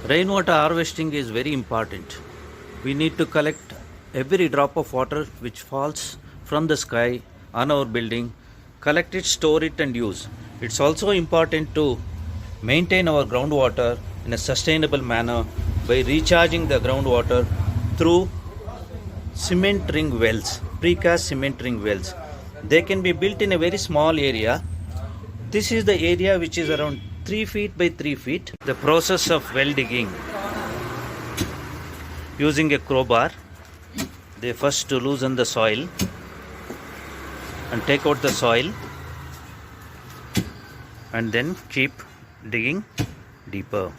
Rainwater harvesting is very important. We need to collect every drop of water which falls from the sky on our building, collect it, store it, and use. It's also important to maintain our groundwater in a sustainable manner by recharging the groundwater through cement ring wells, precast cement ring wells. They can be built in a very small area. This is the area which is around 3 feet by 3 feet. The process of well digging. Using a crowbar, they first loosen the soil and take out the soil and then keep digging deeper.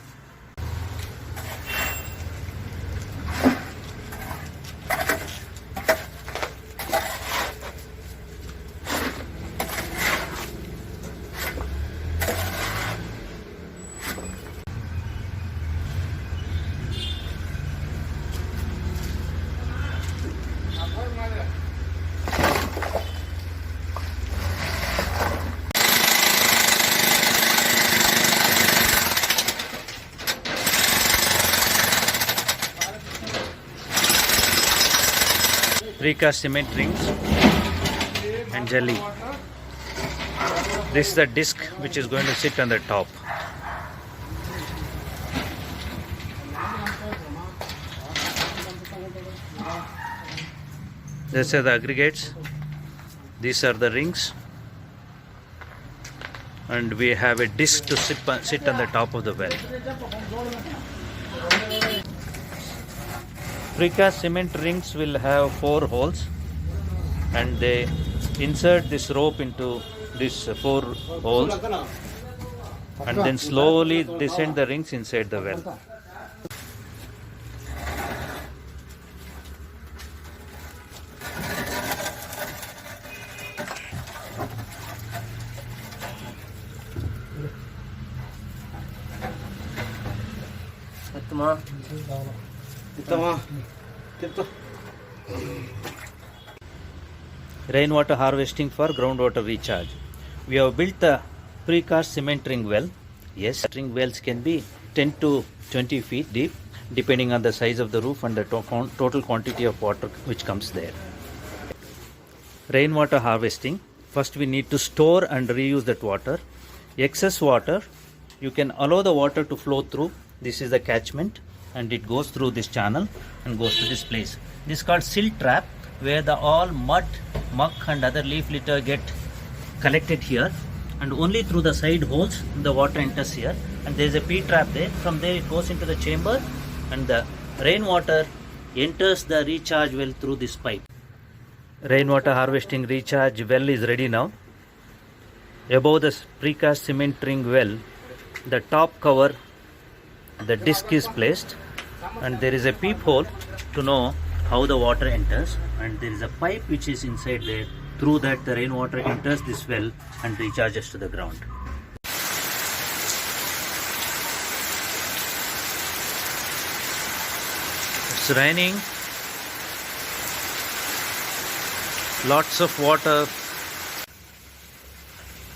Precast cement rings and jelly. This is the disc which is going to sit on the top. These are the aggregates. These are the rings. And we have a disc to sit on the top of the well. Precast cement rings will have 4 holes and they insert this rope into these 4 holes and then slowly descend the rings inside the well. Rainwater harvesting for groundwater recharge. We have built the precast cement ring well. Yes, ring wells can be 10 to 20 feet deep depending on the size of the roof and the total quantity of water which comes there. Rainwater harvesting. First we need to store and reuse that water. Excess water, you can allow the water to flow through. This is the catchment and it goes through this channel and goes to this place. This is called silt trap, where the all mud, muck and other leaf litter get collected here, and only through the side holes the water enters here, and there is a P trap there. From there it goes into the chamber and the rainwater enters the recharge well through this pipe. Rainwater harvesting recharge well is ready now. Above the precast cement ring well, the top cover, the disc is placed and there is a peephole to know how the water enters, and there is a pipe which is inside there. Through that the rainwater enters this well and recharges to the ground. It's raining. Lots of water.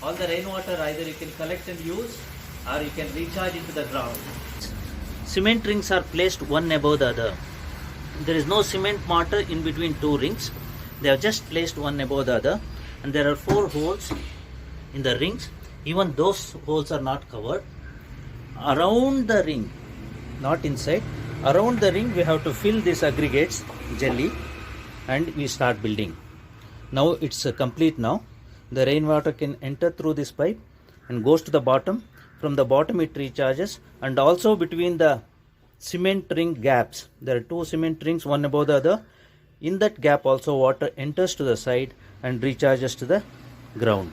All the rainwater either you can collect and use or you can recharge into the ground. Cement rings are placed one above the other. There is no cement mortar in between 2 rings. They are just placed one above the other, and there are 4 holes in the rings. Even those holes are not covered. Around the ring, not inside, around the ring we have to fill these aggregates, jelly, and we start building. Now it's complete now. The rainwater can enter through this pipe and goes to the bottom. From the bottom it recharges, and also between the cement ring gaps, there are 2 cement rings one above the other. In that gap also water enters to the side and recharges to the ground.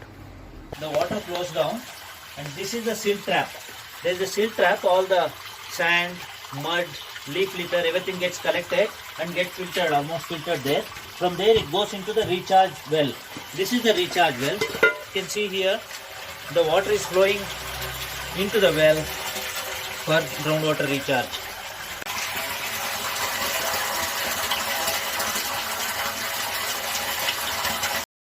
The water flows down, and this is the silt trap. There is a silt trap. All the sand, mud, leaf litter, everything gets collected and gets filtered, almost filtered there. From there it goes into the recharge well. This is the recharge well. You can see here the water is flowing into the well for groundwater recharge.